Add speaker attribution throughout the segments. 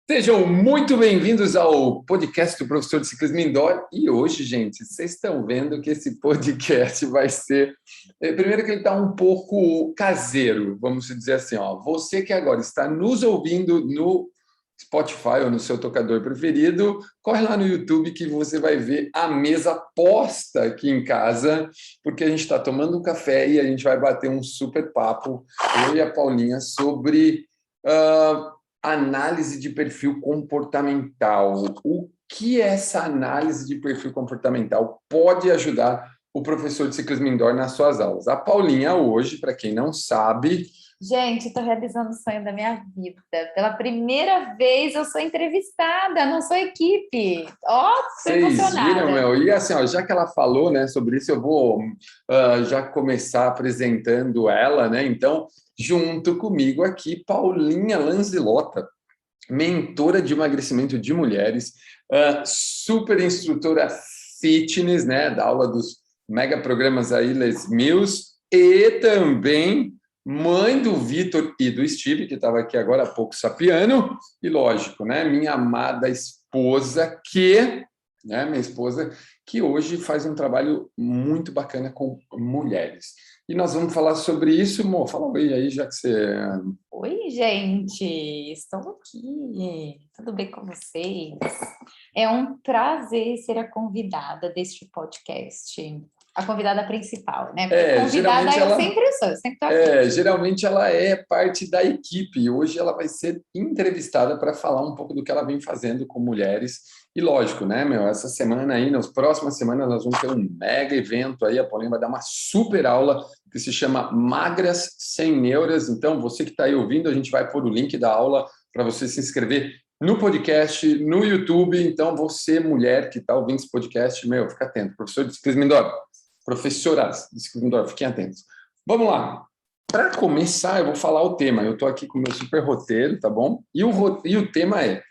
Speaker 1: Sejam muito bem-vindos ao podcast do professor de ciclismo indoor. E hoje, gente, vocês estão vendo que esse podcast vai ser... Primeiro que ele está um pouco caseiro, vamos dizer assim. Você que agora está nos ouvindo no Spotify ou no seu tocador preferido, corre lá no YouTube que você vai ver a mesa posta aqui em casa, porque a gente está tomando um café e a gente vai bater um super papo, eu e a Paulinha, sobre... análise de perfil comportamental. O que essa análise de perfil comportamental pode ajudar o professor de ciclismo indoor nas suas aulas? A Paulinha hoje, para quem não sabe...
Speaker 2: Gente, estou realizando o sonho da minha vida. Pela primeira vez eu sou entrevistada, não sou equipe. Estou emocionada.
Speaker 1: Viram, meu? E assim, já que ela falou, né, sobre isso, eu vou já começar apresentando ela, né? Então, junto comigo aqui, Paulinha Lanzillotta, mentora de emagrecimento de mulheres, super instrutora fitness, né, da aula dos mega programas aí, Les Mills, e também mãe do Vitor e do Steve, que estava aqui agora há pouco sapiando, e lógico, né, minha amada esposa, minha esposa, que hoje faz um trabalho muito bacana com mulheres. E nós vamos falar sobre isso, amor. Fala oi aí, já que você...
Speaker 2: Oi, gente, estou aqui. Tudo bem com vocês? É um prazer ser a convidada deste podcast. A convidada principal, né? Porque convidada eu sempre sou, eu sempre estou aqui.
Speaker 1: Geralmente ela é parte da equipe. Hoje ela vai ser entrevistada para falar um pouco do que ela vem fazendo com mulheres. E lógico, né, meu? Essa semana aí, nas próximas semanas, nós vamos ter um mega evento aí. A Paulinha vai dar uma super aula que se chama Magras Sem Neuras. Então, você que está aí ouvindo, a gente vai pôr o link da aula para você se inscrever no podcast, no YouTube. Então, você, mulher que está ouvindo esse podcast, meu, fica atento. Professor de ciclismo indoor, professoras de ciclismo indoor, fiquem atentos. Vamos lá. Para começar, eu vou falar o tema. Eu estou aqui com o meu super roteiro, tá bom? E o tema é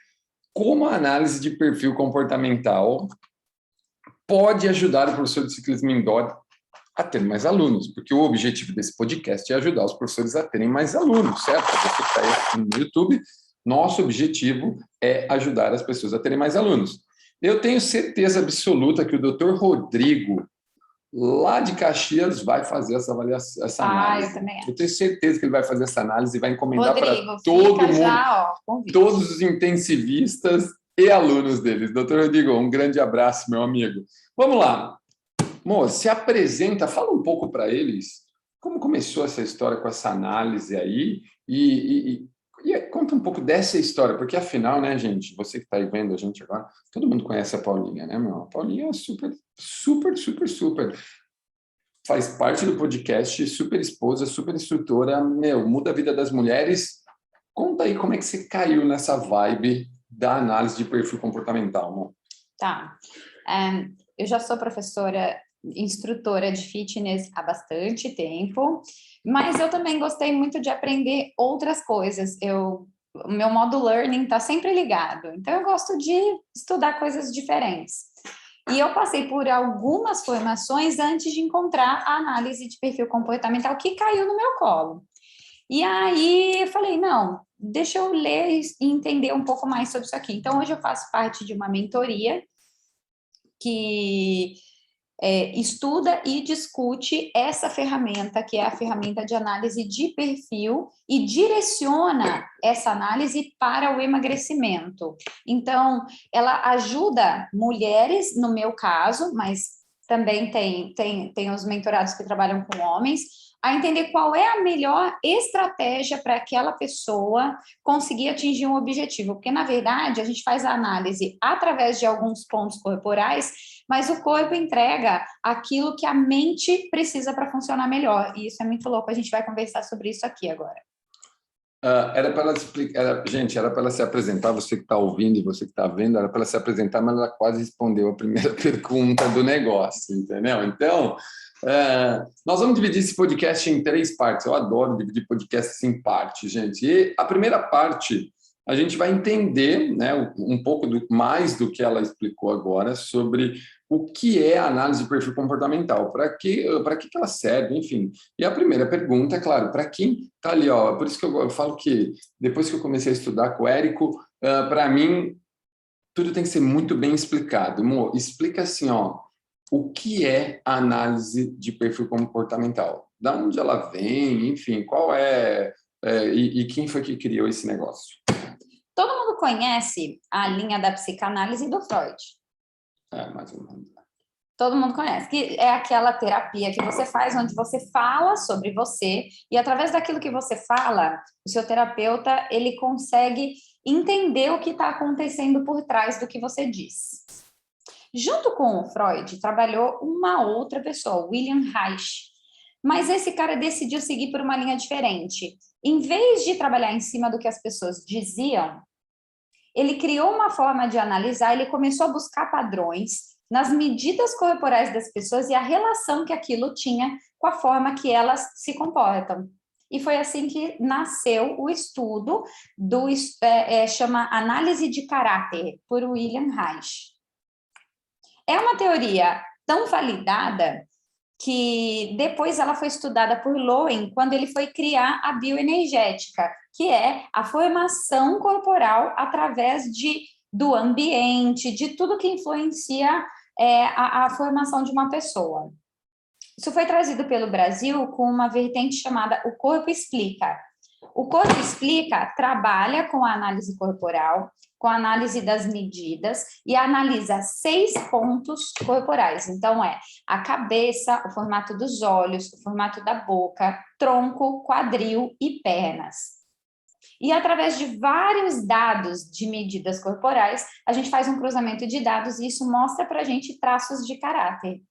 Speaker 1: como a análise de perfil comportamental pode ajudar o professor de ciclismo indoor a ter mais alunos, porque o objetivo desse podcast é ajudar os professores a terem mais alunos, certo? Você que está aí no YouTube, nosso objetivo é ajudar as pessoas a terem mais alunos. Eu tenho certeza absoluta que o Dr. Rodrigo, lá de Caxias, vai fazer essa avaliação, essa análise.
Speaker 2: Eu também acho.
Speaker 1: Eu tenho certeza que ele vai fazer essa análise e vai encomendar para
Speaker 2: todo mundo,
Speaker 1: todos os intensivistas e alunos deles. Doutor Rodrigo, um grande abraço, meu amigo. Vamos lá. Moça, se apresenta, fala um pouco para eles como começou essa história com essa análise aí e conta um pouco dessa história, porque afinal, né, gente, você que está aí vendo a gente agora, todo mundo conhece a Paulinha, né, meu? A Paulinha é super faz parte do podcast, super esposa, super instrutora, meu, muda a vida das mulheres. Conta aí como é que você caiu nessa vibe da análise de perfil comportamental, amor.
Speaker 2: Tá. Eu já sou professora, instrutora de fitness há bastante tempo, mas eu também gostei muito de aprender outras coisas. O meu modo learning está sempre ligado, então eu gosto de estudar coisas diferentes. E eu passei por algumas formações antes de encontrar a análise de perfil comportamental que caiu no meu colo. E aí eu falei, não, deixa eu ler e entender um pouco mais sobre isso aqui. Então, hoje eu faço parte de uma mentoria que estuda e discute essa ferramenta, que é a ferramenta de análise de perfil, e direciona essa análise para o emagrecimento. Então, ela ajuda mulheres, no meu caso, mas também tem os mentorados que trabalham com homens, a entender qual é a melhor estratégia para aquela pessoa conseguir atingir um objetivo. Porque, na verdade, a gente faz a análise através de alguns pontos corporais, mas o corpo entrega aquilo que a mente precisa para funcionar melhor. E isso é muito louco, a gente vai conversar sobre isso aqui agora.
Speaker 1: Era para ela explicar, gente, era para ela se apresentar, você que está ouvindo e você que está vendo, era para ela se apresentar, mas ela quase respondeu a primeira pergunta do negócio, entendeu? Então, nós vamos dividir esse podcast em 3 partes. Eu adoro dividir podcasts em partes, gente. E a primeira parte a gente vai entender, né, um pouco mais do que ela explicou agora sobre o que é a análise de perfil comportamental, para que ela serve, enfim. E a primeira pergunta, é claro, para quem está ali, ó, por isso que eu falo que depois que eu comecei a estudar com o Érico, para mim, tudo tem que ser muito bem explicado. Mo, explica assim, ó, o que é a análise de perfil comportamental? Da onde ela vem, enfim, qual e quem foi que criou esse negócio?
Speaker 2: Todo mundo conhece a linha da psicanálise do Freud.
Speaker 1: Mais ou menos.
Speaker 2: Todo mundo conhece, que é aquela terapia que você faz onde você fala sobre você e através daquilo que você fala, o seu terapeuta, ele consegue entender o que está acontecendo por trás do que você diz. Junto com o Freud, trabalhou uma outra pessoa, William Reich, mas esse cara decidiu seguir por uma linha diferente. Em vez de trabalhar em cima do que as pessoas diziam, ele criou uma forma de analisar, ele começou a buscar padrões nas medidas corporais das pessoas e a relação que aquilo tinha com a forma que elas se comportam. E foi assim que nasceu o estudo chama Análise de Caráter, por William Reich. É uma teoria tão validada que depois ela foi estudada por Lowen quando ele foi criar a bioenergética, que é a formação corporal através do ambiente, de tudo que influencia a formação de uma pessoa. Isso foi trazido pelo Brasil com uma vertente chamada O Corpo Explica. O Corpo Explica trabalha com a análise corporal, com a análise das medidas e analisa 6 pontos corporais. Então, a cabeça, o formato dos olhos, o formato da boca, tronco, quadril e pernas. E através de vários dados de medidas corporais, a gente faz um cruzamento de dados e isso mostra para a gente traços de caráter.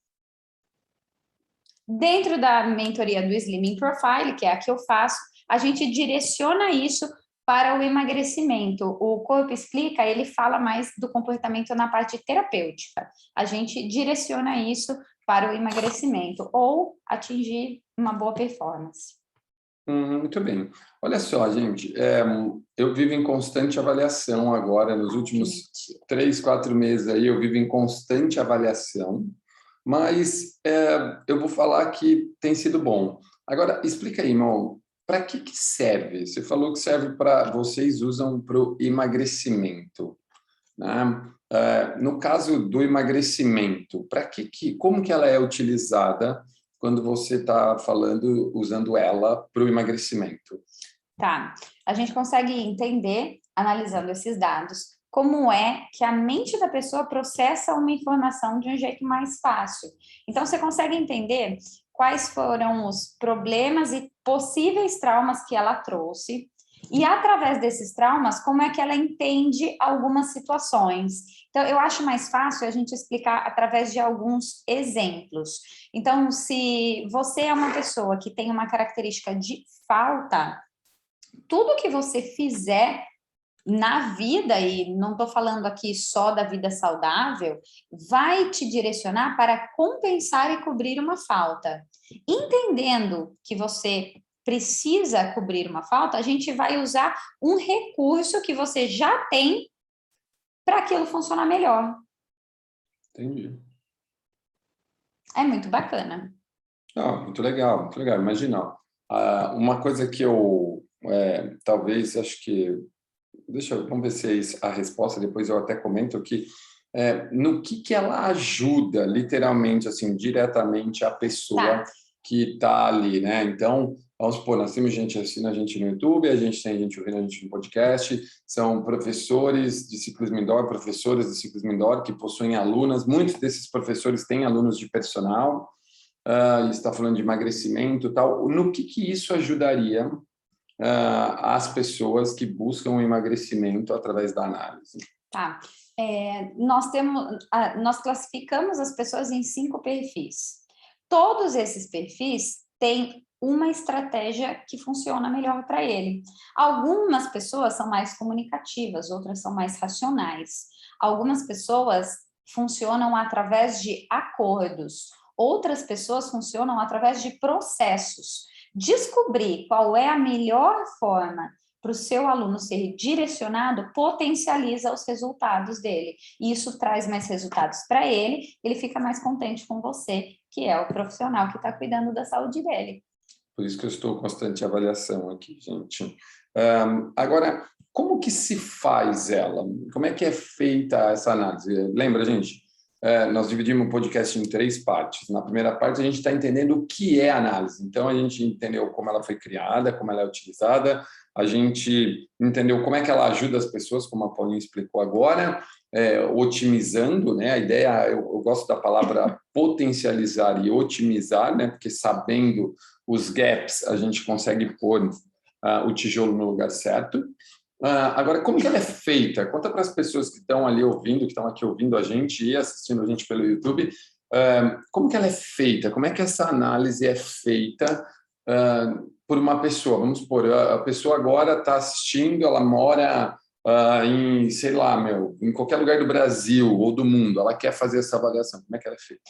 Speaker 2: Dentro da mentoria do Slimming Profile, que é a que eu faço, a gente direciona isso para o emagrecimento. O Corpo Explica, ele fala mais do comportamento na parte terapêutica. A gente direciona isso para o emagrecimento ou atingir uma boa performance.
Speaker 1: Muito bem. Olha só, gente, eu vivo em constante avaliação agora, nos últimos 3, 4 meses aí, eu vivo em constante avaliação, mas eu vou falar que tem sido bom. Agora, explica aí, irmão, para que serve? Você falou que serve vocês usam para o emagrecimento, né? No caso do emagrecimento, como que ela é utilizada quando você está usando ela para o emagrecimento?
Speaker 2: Tá, a gente consegue entender, analisando esses dados, como é que a mente da pessoa processa uma informação de um jeito mais fácil. Então, você consegue entender quais foram os problemas e possíveis traumas que ela trouxe, e através desses traumas, como é que ela entende algumas situações. Então, eu acho mais fácil a gente explicar através de alguns exemplos. Então, se você é uma pessoa que tem uma característica de falta, tudo que você fizer na vida, e não estou falando aqui só da vida saudável, vai te direcionar para compensar e cobrir uma falta. Entendendo que você precisa cobrir uma falta, a gente vai usar um recurso que você já tem para aquilo funcionar melhor.
Speaker 1: Entendi.
Speaker 2: É muito bacana.
Speaker 1: Muito legal, muito legal. Imagina, uma coisa que eu talvez, acho que vamos ver se a resposta, depois eu até comento que no que ela ajuda, literalmente, assim, diretamente a pessoa que está ali, né? Então, vamos supor, nós temos gente assistindo a gente no YouTube, a gente tem gente ouvindo a gente no podcast, são professores de ciclismo indoor, professoras de ciclismo indoor que possuem alunas, muitos desses professores têm alunos de personal, está falando de emagrecimento e tal. No que isso ajudaria as pessoas que buscam o emagrecimento através da análise?
Speaker 2: Tá. Nós classificamos as pessoas em 5 perfis. Todos esses perfis têm uma estratégia que funciona melhor para ele. Algumas pessoas são mais comunicativas, outras são mais racionais. Algumas pessoas funcionam através de acordos, outras pessoas funcionam através de processos. Descobrir qual é a melhor forma para o seu aluno ser direcionado, potencializa os resultados dele. E isso traz mais resultados para ele fica mais contente com você, que é o profissional que está cuidando da saúde dele.
Speaker 1: Por isso que eu estou com constante avaliação aqui, gente. Agora, como que se faz ela? Como é que é feita essa análise? Lembra, gente? Nós dividimos o podcast em 3 partes. Na primeira parte, a gente está entendendo o que é análise. Então, a gente entendeu como ela foi criada, como ela é utilizada, a gente entendeu como é que ela ajuda as pessoas, como a Paulinha explicou agora, otimizando, né? A ideia, eu gosto da palavra potencializar e otimizar, né? Porque sabendo os gaps, a gente consegue pôr o tijolo no lugar certo. Agora, como que ela é feita? Conta para as pessoas que estão ali ouvindo, que estão aqui ouvindo a gente e assistindo a gente pelo YouTube, como que ela é feita? Como é que essa análise é feita por uma pessoa? Vamos supor, a pessoa agora está assistindo, ela mora em, sei lá, em qualquer lugar do Brasil ou do mundo, ela quer fazer essa avaliação. Como é que ela é feita?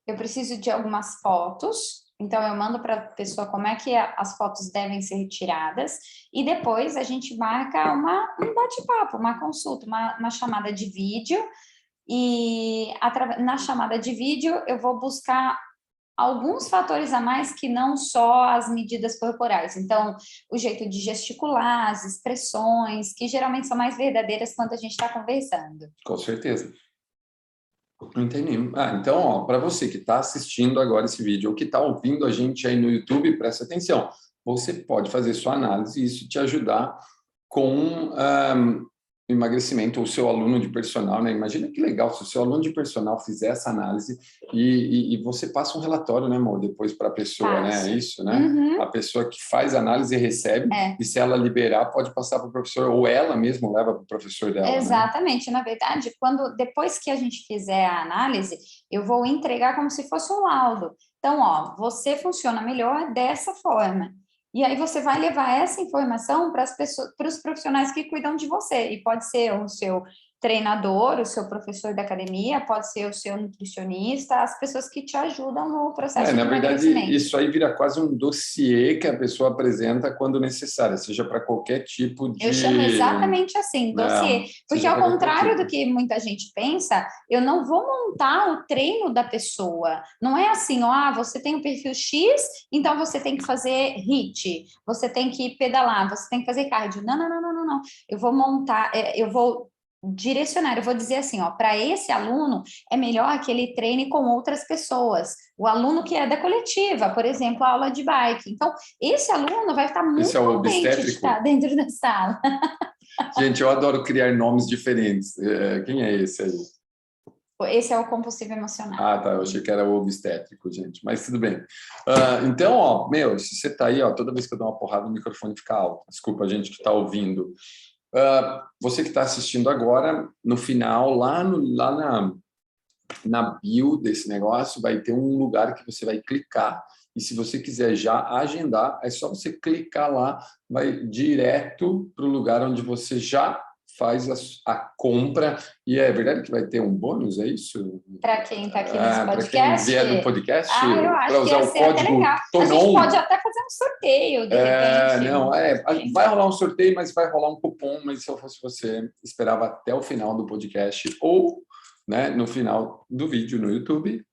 Speaker 2: Eu preciso de algumas fotos, então eu mando para a pessoa como é que as fotos devem ser retiradas e depois a gente marca um bate-papo, uma consulta, uma chamada de vídeo e na chamada de vídeo eu vou buscar alguns fatores a mais que não só as medidas corporais. Então, o jeito de gesticular, as expressões, que geralmente são mais verdadeiras quando a gente está conversando.
Speaker 1: Com certeza. Entendi. Então, para você que está assistindo agora esse vídeo ou que está ouvindo a gente aí no YouTube, presta atenção. Você pode fazer sua análise e isso te ajudar com emagrecimento, ou seu aluno de personal, né? Imagina que legal se o seu aluno de personal fizer essa análise e você passa um relatório, né, amor, depois para a pessoa, né? É isso, né?
Speaker 2: Uhum.
Speaker 1: A pessoa que faz a análise recebe e se ela liberar, pode passar para o professor, ou ela mesma leva para o professor dela.
Speaker 2: Exatamente. Né? Na verdade, depois que a gente fizer a análise, eu vou entregar como se fosse um laudo. Então, ó, você funciona melhor dessa forma. E aí você vai levar essa informação para os profissionais que cuidam de você. E pode ser o seu treinador, o seu professor da academia, pode ser o seu nutricionista, as pessoas que te ajudam no processo de emagrecimento.
Speaker 1: Na verdade, isso aí vira quase um dossiê que a pessoa apresenta quando necessário, seja para qualquer tipo de...
Speaker 2: Eu chamo exatamente assim, dossiê. Porque ao contrário do que muita gente pensa, eu não vou montar o treino da pessoa. Não é assim, você tem o perfil X, então você tem que fazer HIIT, você tem que pedalar, você tem que fazer cardio. Não. Eu vou montar, eu vou direcionar, eu vou dizer assim, para esse aluno é melhor que ele treine com outras pessoas. O aluno que é da coletiva, por exemplo, a aula de bike. Então, esse aluno vai estar muito contente de estar dentro da sala.
Speaker 1: Gente, eu adoro criar nomes diferentes. Quem é esse aí?
Speaker 2: Esse é o compulsivo emocional.
Speaker 1: Tá, eu achei que era o obstétrico, gente, mas tudo bem. Então, se você está aí, toda vez que eu dou uma porrada, o microfone fica alto. Desculpa a gente que está ouvindo. Você que está assistindo agora, no final, lá na bio desse negócio, vai ter um lugar que você vai clicar. E se você quiser já agendar, é só você clicar lá, vai direto para o lugar onde você já faz a compra. E é verdade que vai ter um bônus, é isso?
Speaker 2: Para quem está aqui nesse podcast?
Speaker 1: Para quem vier do podcast,
Speaker 2: eu acho
Speaker 1: para usar
Speaker 2: que
Speaker 1: o código TONON.
Speaker 2: A gente pode até fazer um sorteio, de repente.
Speaker 1: Vai rolar um sorteio, mas vai rolar um cupom, mas se eu fosse você, esperava até o final do podcast ou no final do vídeo no YouTube,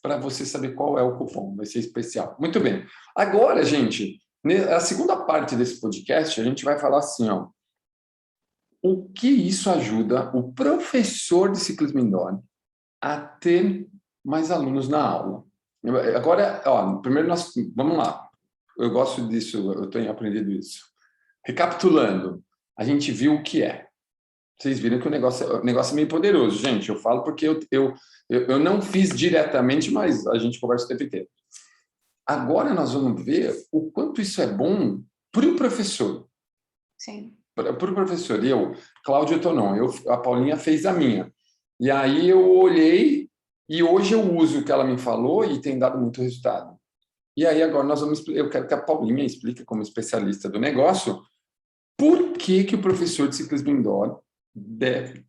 Speaker 1: para você saber qual é o cupom, vai ser especial. Muito bem. Agora, gente, a segunda parte desse podcast, a gente vai falar assim, o que isso ajuda o professor de ciclismo indoor a ter mais alunos na aula. Agora, primeiro vamos lá. Eu gosto disso, eu tenho aprendido isso. Recapitulando, a gente viu o que é. Vocês viram que o negócio é meio poderoso, gente. Eu falo porque eu não fiz diretamente, mas a gente conversa o tempo inteiro. Agora nós vamos ver o quanto isso é bom para o professor.
Speaker 2: Sim.
Speaker 1: Para o professor. Cláudio Tonon, a Paulinha fez a minha. E aí eu olhei e hoje eu uso o que ela me falou e tem dado muito resultado. E aí agora eu quero que a Paulinha explique, como especialista do negócio, por que o professor de ciclismo indoor deve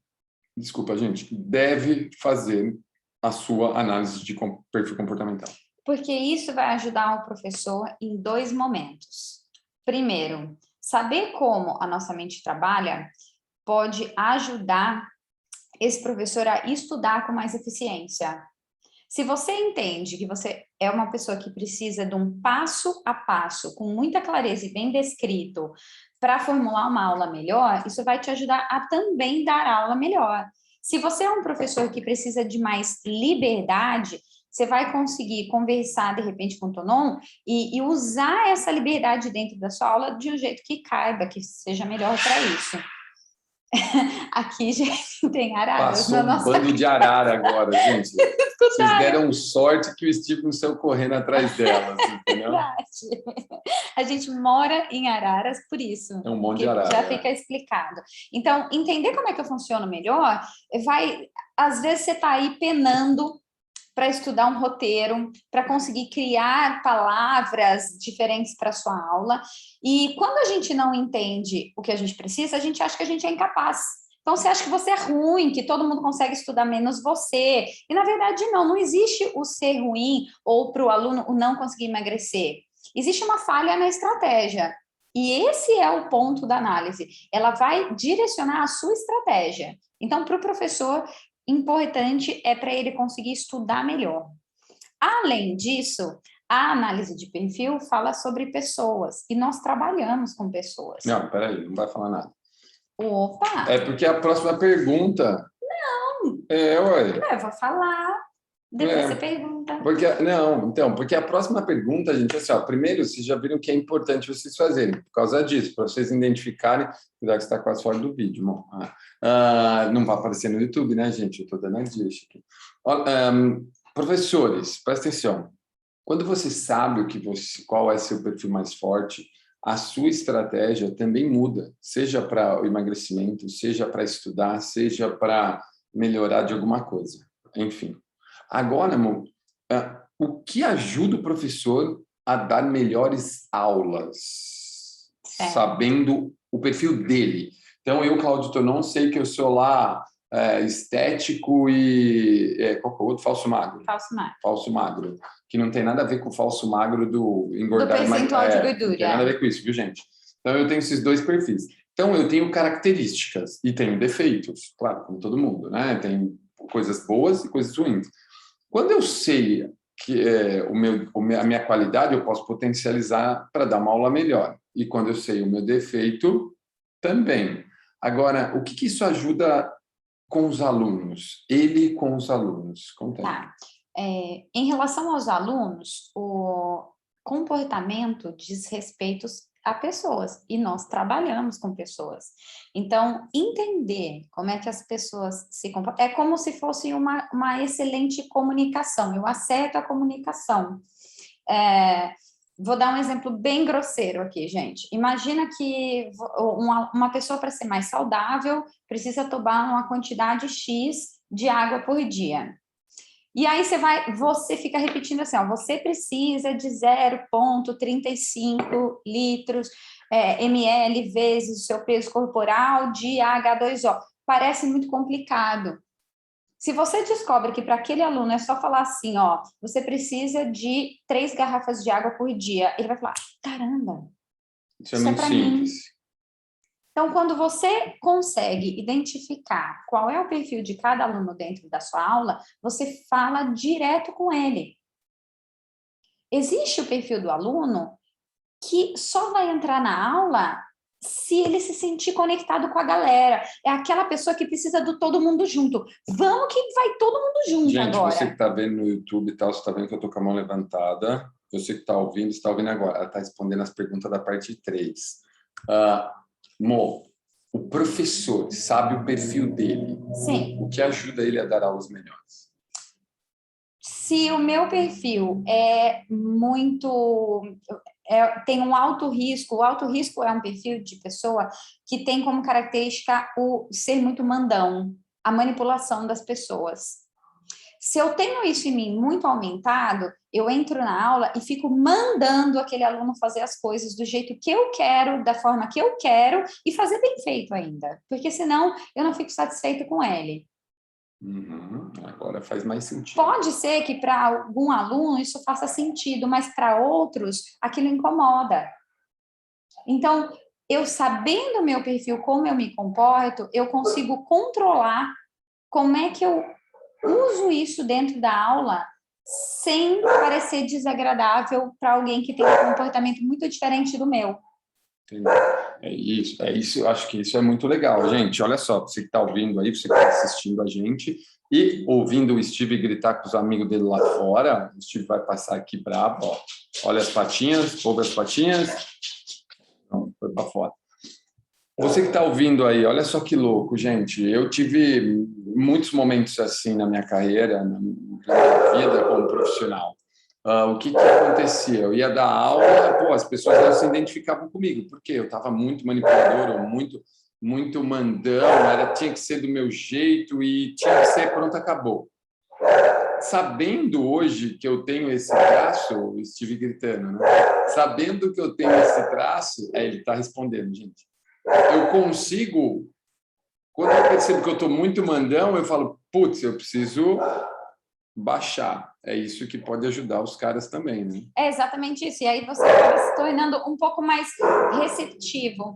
Speaker 1: fazer a sua análise de perfil comportamental.
Speaker 2: Porque isso vai ajudar o professor em 2 momentos. Primeiro, Saber como a nossa mente trabalha pode ajudar esse professor a estudar com mais eficiência. Se você entende que você é uma pessoa que precisa de um passo a passo, com muita clareza e bem descrito, para formular uma aula melhor, isso vai te ajudar a também dar aula melhor. Se você é um professor que precisa de mais liberdade, você vai conseguir conversar, de repente, com o Tonon e usar essa liberdade dentro da sua aula de um jeito que caiba, que seja melhor para isso. Aqui, gente, tem araras
Speaker 1: Passou
Speaker 2: na
Speaker 1: um
Speaker 2: nossa
Speaker 1: bando de arara agora, gente. Vocês deram sorte que o Steve não saiu correndo atrás delas, entendeu?
Speaker 2: Verdade. A gente mora em Araras por isso.
Speaker 1: É um monte de
Speaker 2: Já
Speaker 1: arara.
Speaker 2: fica explicado. Então, entender como é que eu funciono melhor, às vezes você está aí penando para estudar um roteiro, para conseguir criar palavras diferentes para sua aula. E quando a gente não entende o que a gente precisa, a gente acha que a gente é incapaz. Então, você acha que você é ruim, que todo mundo consegue estudar menos você. E, na verdade, não existe o ser ruim ou para o aluno o não conseguir emagrecer. Existe uma falha na estratégia. E esse é o ponto da análise. Ela vai direcionar a sua estratégia. Então, para o professor, importante é para ele conseguir estudar melhor. Além disso, a análise de perfil fala sobre pessoas. E nós trabalhamos com pessoas.
Speaker 1: Não, peraí, não vai falar nada.
Speaker 2: Opa!
Speaker 1: É porque a próxima pergunta...
Speaker 2: Não!
Speaker 1: Ué.
Speaker 2: Eu vou falar, depois você pergunta.
Speaker 1: Porque a próxima pergunta, gente, assim, ó, primeiro, vocês já viram que é importante vocês fazerem, por causa disso, para vocês identificarem, cuidado que você está quase fora do vídeo, irmão. Não vai aparecer no YouTube, né, gente? Eu estou dando a deixa aqui. Professores, presta atenção. Quando você sabe qual é seu perfil mais forte, a sua estratégia também muda, seja para o emagrecimento, seja para estudar, seja para melhorar de alguma coisa. Enfim. Agora, amor, o que ajuda o professor a dar melhores aulas, sabendo o perfil dele? Então, eu, Cláudio Tonon, sei que eu sou lá estético e... qual que é o outro? Falso magro. Falso magro. Que não tem nada a ver com o falso magro do engordar...
Speaker 2: Do percentual de gordura.
Speaker 1: Não tem nada a ver com isso, viu, gente? Então, eu tenho esses dois perfis. Então, eu tenho características e tenho defeitos, claro, como todo mundo, né? Tem coisas boas e coisas ruins. Quando eu sei que a minha qualidade, eu posso potencializar para dar uma aula melhor. E quando eu sei o meu defeito, também. Agora, o que isso ajuda com os alunos? Ele com os alunos? Conta aí.
Speaker 2: Tá. Em relação aos alunos, o comportamento diz respeito a pessoas, e nós trabalhamos com pessoas. Então, entender como é que as pessoas se comportam, é como se fosse uma excelente comunicação, eu acerto a comunicação. Vou dar um exemplo bem grosseiro aqui, gente. Imagina que uma pessoa, para ser mais saudável, precisa tomar uma quantidade X de água por dia. E aí você fica repetindo assim, ó, você precisa de 0,35 litros ml vezes o seu peso corporal de H2O. Parece muito complicado. Se você descobre que para aquele aluno é só falar assim, ó, você precisa de 3 garrafas de água por dia, ele vai falar, caramba,
Speaker 1: isso é muito simples.
Speaker 2: Mim. Então, quando você consegue identificar qual é o perfil de cada aluno dentro da sua aula, você fala direto com ele. Existe o perfil do aluno que só vai entrar na aula se ele se sentir conectado com a galera. É aquela pessoa que precisa do todo mundo junto. Vamos que vai todo mundo junto.
Speaker 1: Gente,
Speaker 2: agora.
Speaker 1: Você que está vendo no YouTube e tal, você está vendo que eu estou com a mão levantada. Você que está ouvindo, está ouvindo agora. Ela está respondendo as perguntas da parte 3. Mo, o professor sabe o perfil dele.
Speaker 2: Sim.
Speaker 1: O que ajuda ele a dar aulas melhores?
Speaker 2: Se o meu perfil é muito... tem um alto risco, o alto risco é um perfil de pessoa que tem como característica o ser muito mandão, a manipulação das pessoas. Se eu tenho isso em mim muito aumentado, eu entro na aula e fico mandando aquele aluno fazer as coisas do jeito que eu quero, da forma que eu quero, e fazer bem feito ainda, porque senão eu não fico satisfeita com ele.
Speaker 1: Agora faz mais sentido.
Speaker 2: Pode ser que para algum aluno isso faça sentido, mas para outros aquilo incomoda. Então, eu sabendo o meu perfil, como eu me comporto, eu consigo controlar como é que eu uso isso dentro da aula sem parecer desagradável para alguém que tem um comportamento muito diferente do meu.
Speaker 1: É isso, eu acho que isso é muito legal, gente. Olha só, você que está ouvindo aí, você que está assistindo a gente e ouvindo o Steve gritar com os amigos dele lá fora, o Steve vai passar aqui bravo, ó. Olha as patinhas, ouve as patinhas. Não, foi para fora. Você que está ouvindo aí, olha só que louco, gente. Eu tive muitos momentos assim na minha carreira, na minha vida como profissional. O que acontecia? Eu ia dar aula, pô, as pessoas não se identificavam comigo, porque eu estava muito manipulador, ou muito mandão, tinha que ser do meu jeito e tinha que ser pronto, acabou. Sabendo hoje que eu tenho esse traço, eu estive gritando, né? Sabendo que eu tenho esse traço, ele está respondendo, gente. Eu consigo, quando eu percebo que eu estou muito mandão, eu falo, putz, eu preciso baixar. É isso que pode ajudar os caras também, né?
Speaker 2: É exatamente isso. E aí você acaba se tornando um pouco mais receptivo.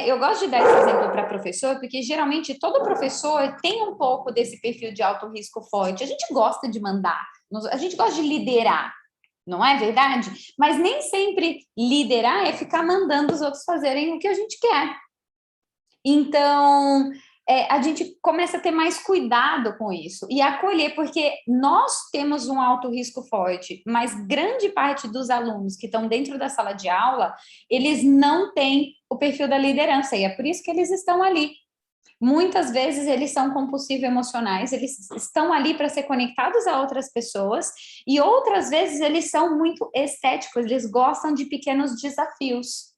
Speaker 2: Eu gosto de dar esse exemplo para professor, porque geralmente todo professor tem um pouco desse perfil de alto risco forte. A gente gosta de mandar, a gente gosta de liderar, não é verdade? Mas nem sempre liderar é ficar mandando os outros fazerem o que a gente quer. Então, a gente começa a ter mais cuidado com isso e acolher, porque nós temos um alto risco forte, mas grande parte dos alunos que estão dentro da sala de aula, eles não têm o perfil da liderança, e é por isso que eles estão ali. Muitas vezes eles são compulsivos emocionais, eles estão ali para ser conectados a outras pessoas, e outras vezes eles são muito estéticos, eles gostam de pequenos desafios.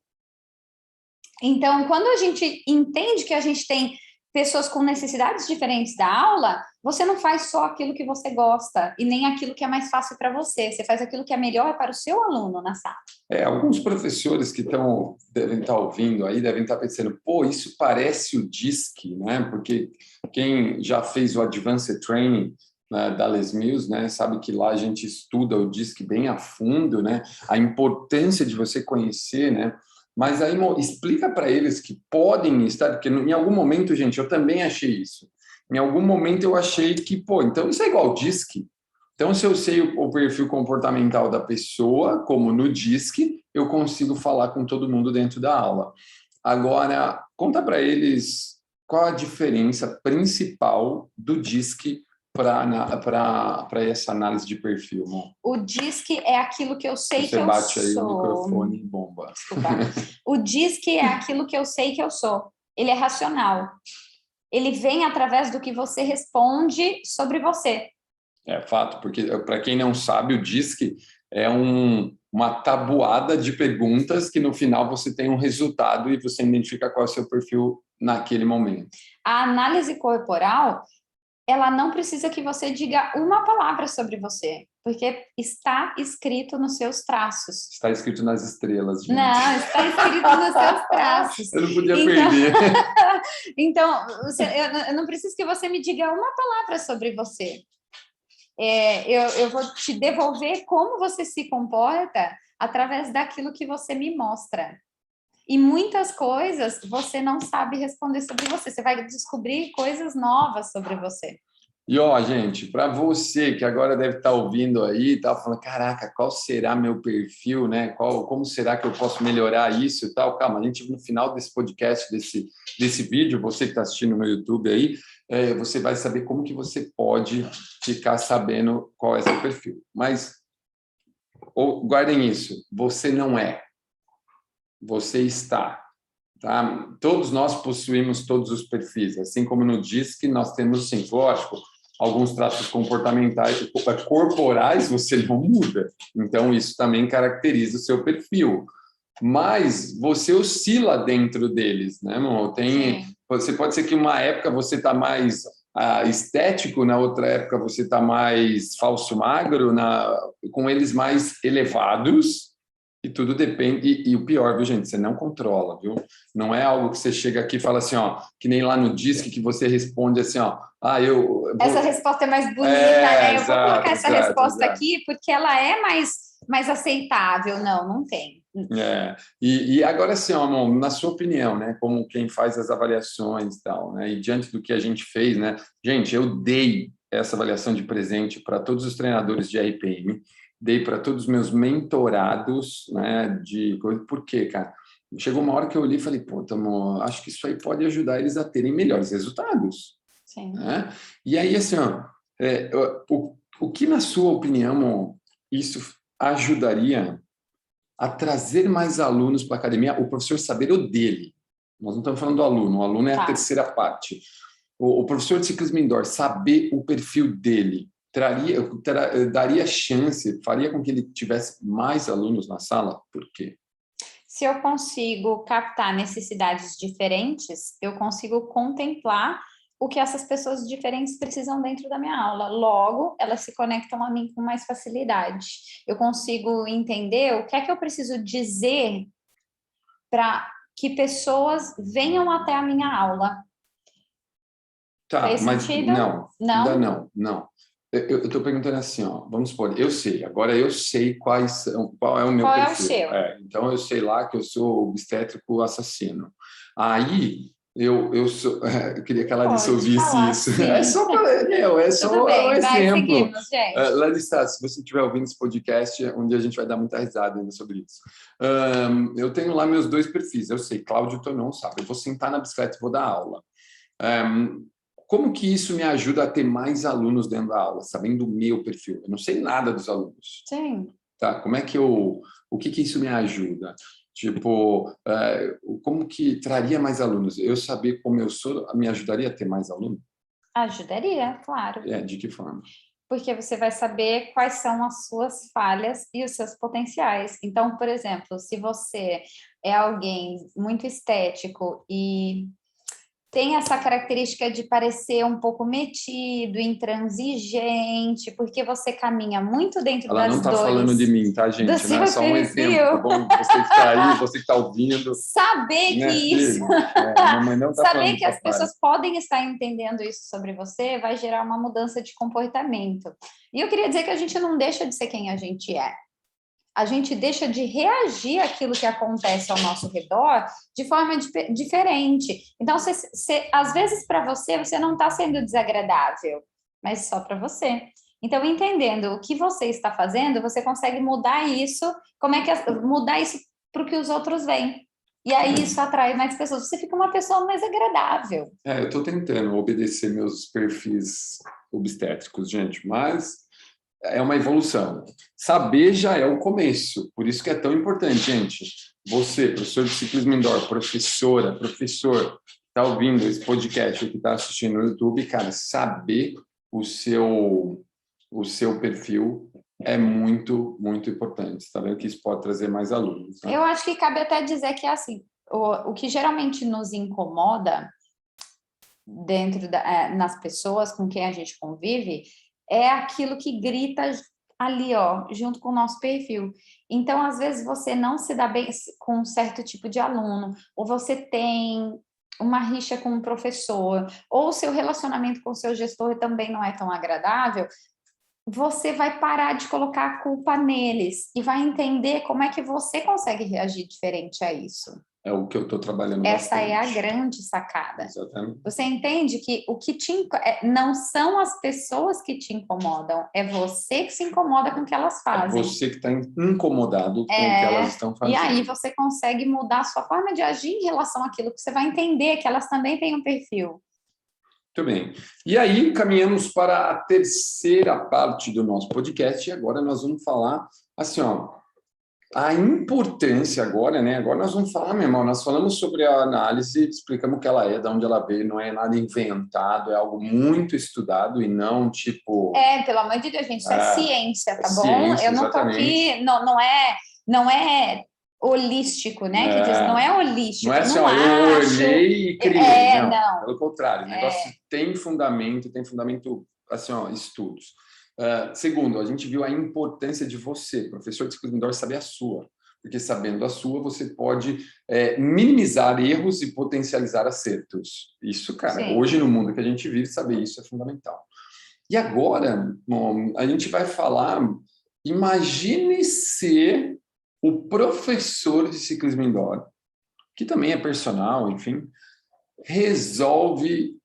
Speaker 2: Então, quando a gente entende que a gente tem pessoas com necessidades diferentes da aula, você não faz só aquilo que você gosta e nem aquilo que é mais fácil para você. Você faz aquilo que é melhor para o seu aluno na sala.
Speaker 1: Alguns professores que devem estar ouvindo aí, devem estar pensando, pô, isso parece o DISC, né? Porque quem já fez o Advanced Training, né, da Les Mills, né, sabe que lá a gente estuda o DISC bem a fundo, né? A importância de você conhecer, né? Mas aí explica para eles que podem estar, porque em algum momento, gente, eu também achei isso. Em algum momento eu achei que, pô, então isso é igual DISC. Então, se eu sei o perfil comportamental da pessoa, como no DISC, eu consigo falar com todo mundo dentro da aula. Agora, conta para eles qual a diferença principal do DISC para essa análise de perfil, né?
Speaker 2: O DISC é aquilo que eu sei que eu sou.
Speaker 1: Você bate aí o microfone e bomba.
Speaker 2: Desculpa. O DISC é aquilo que eu sei que eu sou. Ele é racional. Ele vem através do que você responde sobre você.
Speaker 1: É fato, porque para quem não sabe, o DISC é uma tabuada de perguntas que no final você tem um resultado e você identifica qual é o seu perfil naquele momento.
Speaker 2: A análise corporal, ela não precisa que você diga uma palavra sobre você, porque está escrito nos seus traços.
Speaker 1: Está escrito nas estrelas, gente.
Speaker 2: Não, está escrito nos seus traços.
Speaker 1: Eu não podia perder.
Speaker 2: Então, eu não preciso que você me diga uma palavra sobre você. Eu vou te devolver como você se comporta através daquilo que você me mostra. E muitas coisas você não sabe responder sobre você. Você vai descobrir coisas novas sobre você.
Speaker 1: E, ó, gente, para você que agora deve estar ouvindo aí, tá falando, caraca, qual será meu perfil, né? Como será que eu posso melhorar isso e tal? Calma, a gente no final desse podcast, desse vídeo, você que está assistindo no YouTube aí, você vai saber como que você pode ficar sabendo qual é seu perfil. Mas guardem isso, você não é. Você está. Tá? Todos nós possuímos todos os perfis, assim como no DISC nós temos, sim, lógico, alguns traços comportamentais, corporais, você não muda. Então, isso também caracteriza o seu perfil. Mas você oscila dentro deles, né, amor? Você pode ser que uma época você está mais estético, na outra época você está mais falso magro, com eles mais elevados. E tudo depende, e o pior, viu, gente? Você não controla, viu? Não é algo que você chega aqui e fala assim, ó, que nem lá no DISC que você responde assim, ó,
Speaker 2: essa resposta é mais bonita, né? Eu vou colocar essa resposta
Speaker 1: exato.
Speaker 2: aqui porque ela é mais mais aceitável. Não tem.
Speaker 1: E agora, assim, amor, na sua opinião, né, como quem faz as avaliações e tal, né, e diante do que a gente fez, né, gente, eu dei essa avaliação de presente para todos os treinadores de RPM, dei para todos os meus mentorados, né, de coisa. Por quê, cara? Chegou uma hora que eu olhei e falei, pô, amor, acho que isso aí pode ajudar eles a terem melhores resultados.
Speaker 2: Sim.
Speaker 1: Né? E aí, assim, o que, na sua opinião, amor, isso ajudaria a trazer mais alunos para a academia, o professor saber o dele. Nós não estamos falando do aluno, o aluno é a terceira parte. O professor de ciclismo indoor saber o perfil dele daria chance, faria com que ele tivesse mais alunos na sala? Por quê?
Speaker 2: Se eu consigo captar necessidades diferentes, eu consigo contemplar o que essas pessoas diferentes precisam dentro da minha aula. Logo, elas se conectam a mim com mais facilidade. Eu consigo entender o que é que eu preciso dizer para que pessoas venham até a minha aula.
Speaker 1: Tá,
Speaker 2: Fez
Speaker 1: mas
Speaker 2: sentido?
Speaker 1: ainda não. Eu estou perguntando assim, ó, vamos supor, agora eu sei qual é o meu
Speaker 2: Qual
Speaker 1: perfil.
Speaker 2: é o seu?
Speaker 1: Então eu sei lá que eu sou obstétrico assassino. Aí eu sou, eu queria que a Larissa ouvisse isso.
Speaker 2: Sim.
Speaker 1: É só
Speaker 2: Tudo bem,
Speaker 1: um exemplo.
Speaker 2: seguimos, gente.
Speaker 1: Larissa, se você estiver ouvindo esse podcast, um dia a gente vai dar muita risada ainda sobre isso. Eu tenho lá meus 2 perfis, eu sei, Cláudio Tonon sabe, eu vou sentar na bicicleta e vou dar aula. Como que isso me ajuda a ter mais alunos dentro da aula, sabendo o meu perfil? Eu não sei nada dos alunos.
Speaker 2: Sim.
Speaker 1: Tá? Como é que o que isso me ajuda? Tipo, como que traria mais alunos? Eu saber como eu sou me ajudaria a ter mais alunos?
Speaker 2: Ajudaria, claro.
Speaker 1: De que forma?
Speaker 2: Porque você vai saber quais são as suas falhas e os seus potenciais. Então, por exemplo, se você é alguém muito estético e tem essa característica de parecer um pouco metido, intransigente, porque você caminha muito dentro
Speaker 1: Ela não
Speaker 2: das
Speaker 1: está
Speaker 2: dores
Speaker 1: falando de mim, tá, gente?
Speaker 2: do
Speaker 1: Não é
Speaker 2: seu
Speaker 1: só um
Speaker 2: perfil.
Speaker 1: exemplo, tá bom? Você que está aí, você que está ouvindo.
Speaker 2: Saber
Speaker 1: Minha
Speaker 2: que isso...
Speaker 1: filha, a mamãe não está
Speaker 2: Saber
Speaker 1: falando
Speaker 2: que as
Speaker 1: papai.
Speaker 2: pessoas podem estar entendendo isso sobre você vai gerar uma mudança de comportamento. E eu queria dizer que a gente não deixa de ser quem a gente é. A gente deixa de reagir àquilo que acontece ao nosso redor de forma diferente. Então, às vezes, para você, você não está sendo desagradável, mas só para você. Então, entendendo o que você está fazendo, você consegue mudar isso, mudar isso para o que os outros veem. E aí isso atrai mais pessoas. Você fica uma pessoa mais agradável.
Speaker 1: Eu estou tentando obedecer meus perfis obstétricos, gente, mas é uma evolução. Saber já é o começo, por isso que é tão importante, gente. Você, professor de ciclismo indoor, professor, está ouvindo esse podcast ou que está assistindo no YouTube, cara, saber o seu perfil é muito, muito importante. Está vendo que isso pode trazer mais alunos. Né?
Speaker 2: Eu acho que cabe até dizer que, assim, o que geralmente nos incomoda nas pessoas com quem a gente convive é aquilo que grita ali, ó, junto com o nosso perfil. Então, às vezes, você não se dá bem com um certo tipo de aluno, ou você tem uma rixa com um professor, ou o seu relacionamento com o seu gestor também não é tão agradável, você vai parar de colocar a culpa neles e vai entender como é que você consegue reagir diferente a isso.
Speaker 1: É o que eu estou trabalhando
Speaker 2: Essa
Speaker 1: bastante.
Speaker 2: é a grande sacada.
Speaker 1: Exatamente.
Speaker 2: Você entende que o que não são as pessoas que te incomodam, é você que se incomoda com o que elas fazem.
Speaker 1: É você que está incomodado com o que elas estão fazendo.
Speaker 2: E aí você consegue mudar a sua forma de agir em relação àquilo, que você vai entender que elas também têm um perfil.
Speaker 1: Muito bem. E aí, caminhamos para a terceira parte do nosso podcast, e agora nós vamos falar, assim, ó, a importância agora, né? Agora nós vamos falar, meu irmão, nós falamos sobre a análise, explicamos o que ela é, de onde ela veio, não é nada inventado, é algo muito estudado e não tipo...
Speaker 2: Pelo amor de Deus, gente, isso é ciência, tá bom?
Speaker 1: Ciência,
Speaker 2: eu não tô aqui, não é holístico, né? Que diz, não é holístico.
Speaker 1: Não é assim,
Speaker 2: não
Speaker 1: ó, eu
Speaker 2: acho...
Speaker 1: olhei e criei.
Speaker 2: Não.
Speaker 1: Pelo contrário, o negócio tem fundamento, assim, ó, estudos. Segundo, a gente viu a importância de você, professor de ciclismo indoor, saber a sua. Porque sabendo a sua, você pode minimizar erros e potencializar acertos. Isso, cara,
Speaker 2: Sim.
Speaker 1: Hoje no mundo que a gente vive, saber isso é fundamental. E agora, bom, a gente vai falar Imagine ser o professor de ciclismo indoor, que também é personal, enfim, resolve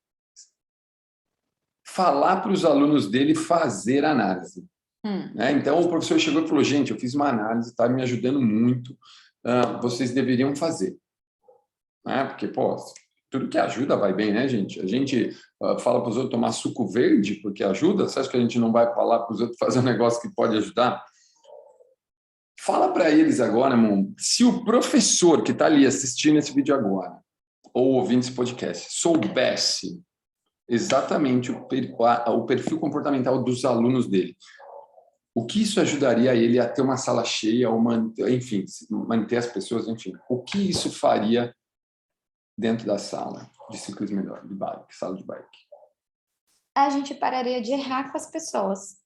Speaker 1: falar para os alunos dele fazer análise. Né? Então, o professor chegou e falou, gente, eu fiz uma análise, está me ajudando muito, vocês deveriam fazer. Né? Porque, pô, tudo que ajuda vai bem, né, gente? A gente fala para os outros tomar suco verde porque ajuda, você acha que a gente não vai falar para os outros fazer um negócio que pode ajudar? Fala para eles agora, irmão, se o professor que está ali assistindo esse vídeo agora, ou ouvindo esse podcast, soubesse exatamente o perfil comportamental dos alunos dele, o que isso ajudaria ele a ter uma sala cheia, ou enfim, manter as pessoas, enfim, o que isso faria dentro da sala de ciclismo indoor, de bike, sala de bike?
Speaker 2: A gente pararia de errar com as pessoas.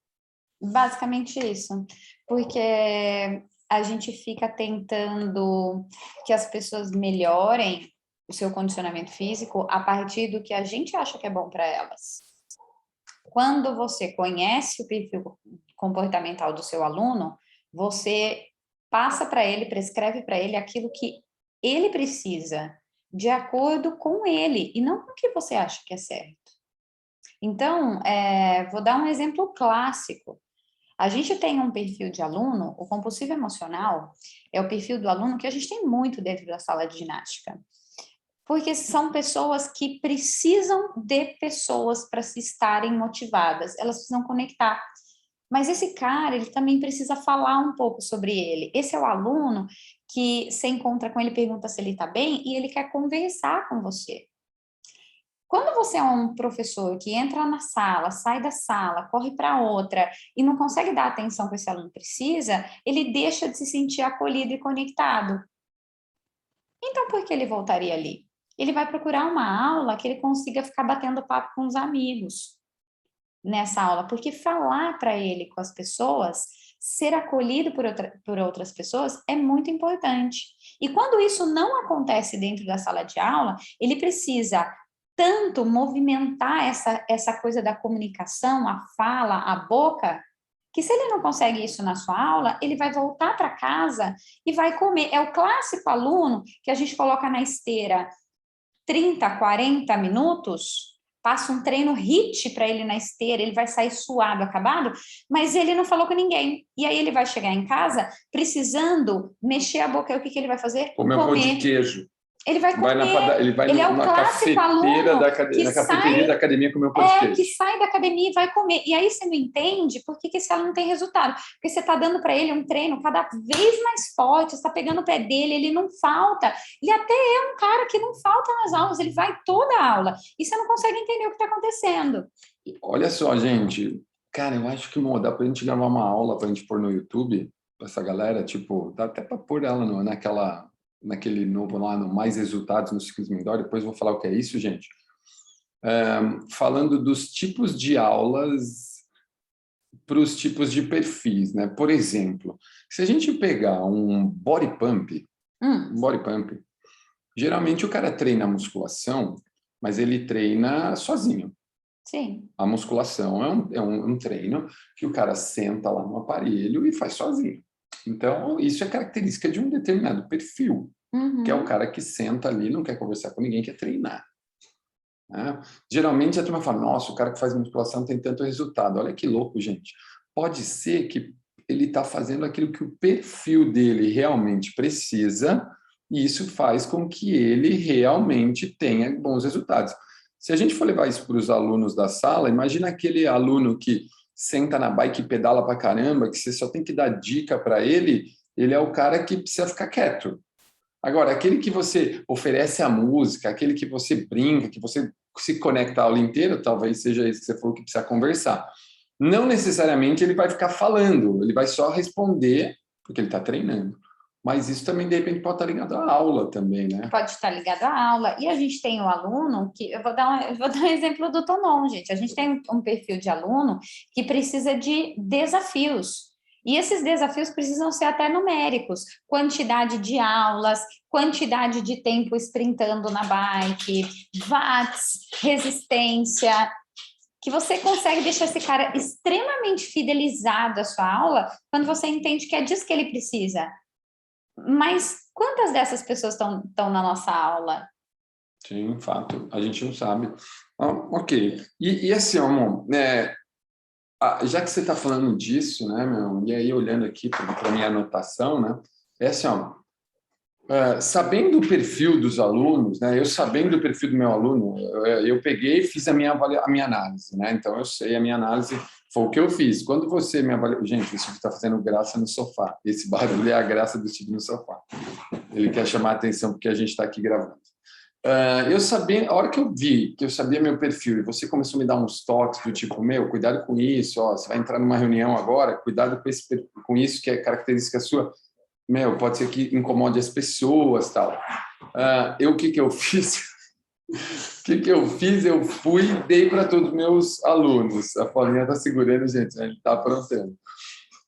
Speaker 2: Basicamente isso. Porque a gente fica tentando que as pessoas melhorem o seu condicionamento físico a partir do que a gente acha que é bom para elas. Quando você conhece o perfil comportamental do seu aluno, você passa para ele, prescreve para ele aquilo que ele precisa, de acordo com ele, e não com o que você acha que é certo. Então, vou dar um exemplo clássico. A gente tem um perfil de aluno, o compulsivo emocional é o perfil do aluno que a gente tem muito dentro da sala de ginástica. Porque são pessoas que precisam de pessoas para se estarem motivadas, elas precisam conectar. Mas esse cara, ele também precisa falar um pouco sobre ele. Esse é o aluno que você encontra com ele, pergunta se ele está bem e ele quer conversar com você. Quando você é um professor que entra na sala, sai da sala, corre para outra e não consegue dar a atenção que esse aluno precisa, ele deixa de se sentir acolhido e conectado. Então, por que ele voltaria ali? Ele vai procurar uma aula que ele consiga ficar batendo papo com os amigos nessa aula, porque falar para ele com as pessoas, ser acolhido por outras pessoas é muito importante. E quando isso não acontece dentro da sala de aula, ele precisa tanto movimentar essa coisa da comunicação, a fala, a boca, que se ele não consegue isso na sua aula, ele vai voltar para casa e vai comer. É o clássico aluno que a gente coloca na esteira 30, 40 minutos, passa um treino HIIT para ele na esteira, ele vai sair suado, acabado, mas ele não falou com ninguém. E aí ele vai chegar em casa precisando mexer a boca. E o que ele vai fazer?
Speaker 1: Comer um pão de queijo.
Speaker 2: Ele vai comer.
Speaker 1: Ele vai
Speaker 2: ele é o
Speaker 1: na
Speaker 2: clássico aluno
Speaker 1: na cafeteria da academia comer um pão de queijo.
Speaker 2: Que sai da academia e vai comer. E aí você não entende por que esse aluno tem resultado. Porque você está dando para ele um treino cada vez mais forte, você está pegando o pé dele, ele não falta. E até é um cara que não falta nas aulas, ele vai toda a aula. E você não consegue entender o que está acontecendo.
Speaker 1: Olha só, gente. Cara, eu acho que dá para a gente gravar uma aula para a gente pôr no YouTube, para essa galera, tipo, dá até para pôr ela naquele novo lá, no Mais Resultados no Ciclismo Indoor, depois vou falar o que é isso, gente. Falando dos tipos de aulas para os tipos de perfis, né? Por exemplo, se a gente pegar um body pump, geralmente o cara treina a musculação, mas ele treina sozinho.
Speaker 2: Sim.
Speaker 1: A musculação é um treino que o cara senta lá no aparelho e faz sozinho. Então, isso é característica de um determinado perfil, que é o cara que senta ali, não quer conversar com ninguém, quer treinar. Né? Geralmente, a turma fala, nossa, o cara que faz musculação tem tanto resultado. Olha que louco, gente. Pode ser que ele está fazendo aquilo que o perfil dele realmente precisa, e isso faz com que ele realmente tenha bons resultados. Se a gente for levar isso para os alunos da sala, imagina aquele aluno que senta na bike e pedala pra caramba, que você só tem que dar dica para ele, ele é o cara que precisa ficar quieto. Agora, aquele que você oferece a música, aquele que você brinca, que você se conecta a aula inteira, talvez seja esse que você falou que precisa conversar. Não necessariamente ele vai ficar falando, ele vai só responder, porque ele está treinando. Mas isso também, de repente, pode estar ligado à aula também, né?
Speaker 2: Pode estar ligado à aula. E a gente tem o aluno que... Eu vou dar um exemplo do Tonon, gente. A gente tem um perfil de aluno que precisa de desafios. E esses desafios precisam ser até numéricos. Quantidade de aulas, quantidade de tempo sprintando na bike, watts, resistência. que você consegue deixar esse cara extremamente fidelizado à sua aula quando você entende que é disso que ele precisa. Mas quantas dessas pessoas estão na nossa aula?
Speaker 1: Sim, fato, a gente não sabe. Ok. E assim, amor, já que você está falando disso, né, meu, e aí olhando aqui para a minha anotação, né, é assim, ó, sabendo o perfil dos alunos, né, eu sabendo o perfil do meu aluno, eu peguei e fiz a minha análise, né, então eu sei a minha análise, foi o que eu fiz. Quando você me avaliou, gente, o Steve está fazendo graça no sofá, esse barulho é a graça do Steve no sofá, ele quer chamar a atenção porque a gente está aqui gravando. Eu sabia, a hora que eu vi que eu sabia meu perfil e você começou a me dar uns toques do tipo, meu, cuidado com isso, ó, você vai entrar numa reunião agora, cuidado com isso que é característica sua, meu, pode ser que incomode as pessoas, tal. O que eu fiz? O que eu fiz? Eu fui e dei para todos os meus alunos. A Paulinha está segurando, gente, né? Ele está aprontando.